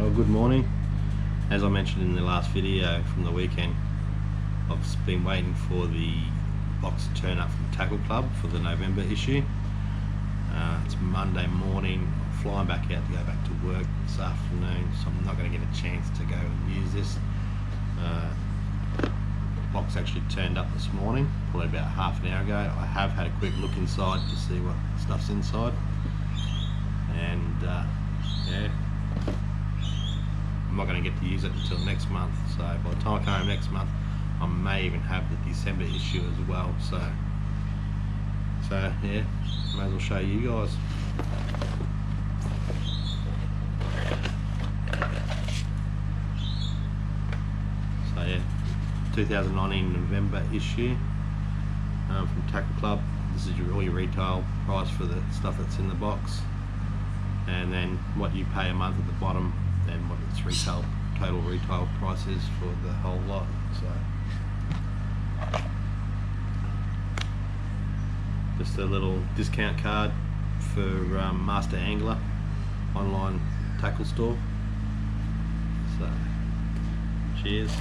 Well, good morning. As I mentioned in the last video from the weekend, I've been waiting for the box to turn up from Tackle Club for the November issue. It's Monday morning. I'm flying back out to go back to work this afternoon, so I'm not going to get a chance to go and use this. The box actually turned up this morning, probably about half an hour ago. I have had a quick look inside to see what stuff's inside, and yeah, I'm not going to get to use it until next month, so by the time I come home next month I may even have the December issue as well, so yeah, may as well show you guys. So yeah, 2019 November issue from Tackle Club. This is all your retail price for the stuff that's in the box, and then what you pay a month at the bottom, then what its total retail price is for the whole lot. So just a little discount card for Master Angler online tackle store. So cheers.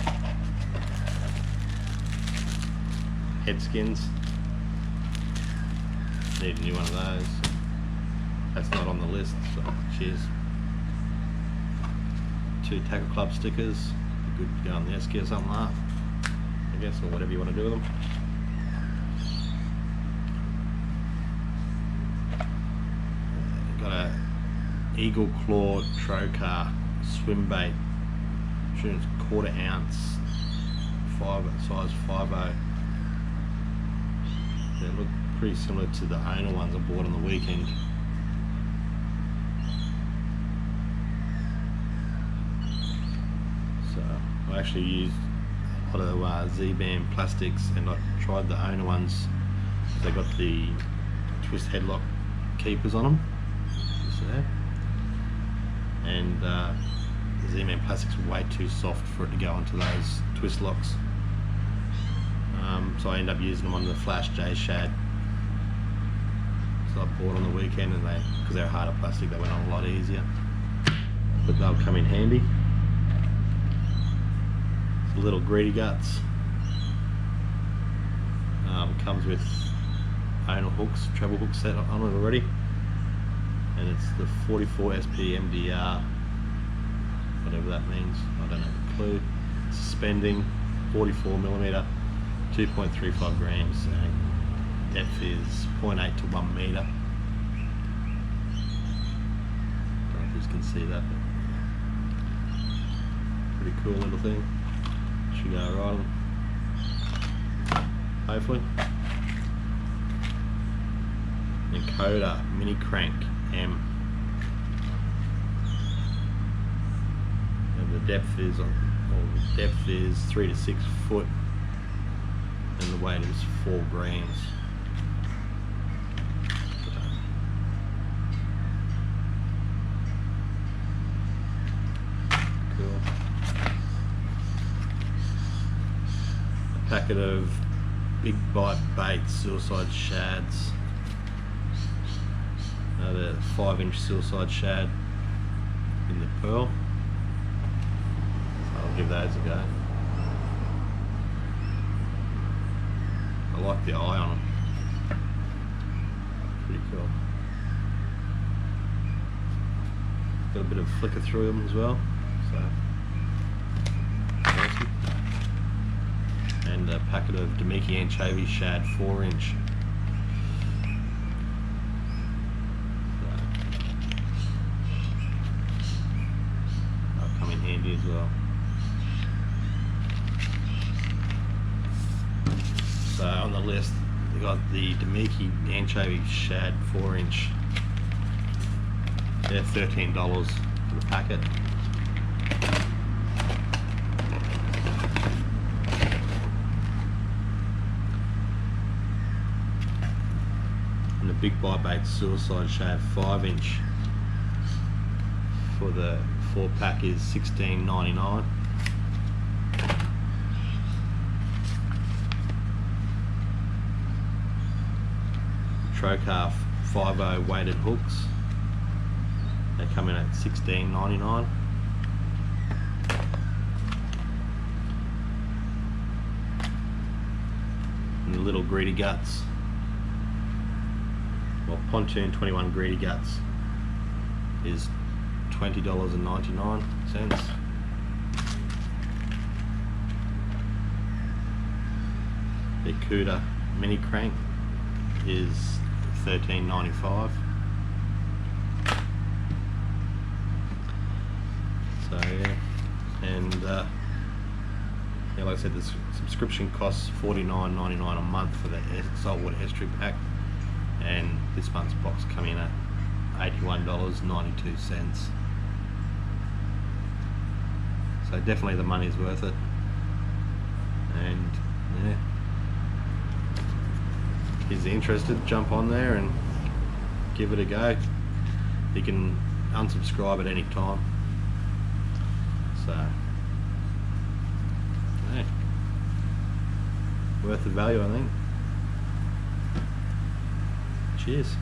Head skins, need a new one of those. That's not on the list, so cheers. 2 Tackle Club stickers, good to go on the Estuary or something like that, I guess, or whatever you want to do with them. Got a Eagle Claw Trocar swim bait, sure it's 1/4 ounce, size 5/0. They look pretty similar to the owner ones I bought on the weekend. So I actually used a lot of Z-band plastics, and I tried the owner ones. They got the twist headlock keepers on them, just there. And the Z-band plastics were way too soft for it to go onto those twist locks. So I ended up using them on the Flash J Shad. So I bought on the weekend, and because they're harder plastic, they went on a lot easier. But they'll come in handy. It's little greedy guts. Comes with owner hooks, treble hook set on it already, and it's the 44 SP MDR, whatever that means. I don't have a clue. Suspending, 44mm, 2.35 grams, and depth is 0.8 to 1 meter. Don't know if you can see that, but pretty cool little thing. Should go right on, hopefully. Encoder mini crank M, and the depth is 3 to 6 foot, and the weight is 4 grams. Cool. A packet of big bite baits, suicide shads. The 5-inch suicide shad in the pearl. So I'll give those a go. I like the eye on them. Pretty cool. Got a bit of flicker through them as well. So awesome. And a packet of Demiki anchovy shad 4-inch. Handy as well. So on the list we got the Demiki anchovy shad 4-inch. They're $13 for the packet. And the big bite bait suicide shad 5-inch for the 4-pack is $16.99. Trocar 5.0 weighted hooks. They come in at $16.99. And the little greedy guts, well, pontoon 21 greedy guts is $20.99. The Cuda mini crank is $13.95. So yeah, and yeah, like I said, the subscription costs $49.99 a month for the Saltwater Estuary pack, and this month's box coming in at $81.92. So definitely the money's worth it. And yeah, if you're interested, jump on there and give it a go. You can unsubscribe at any time. So yeah, worth the value, I think. Cheers.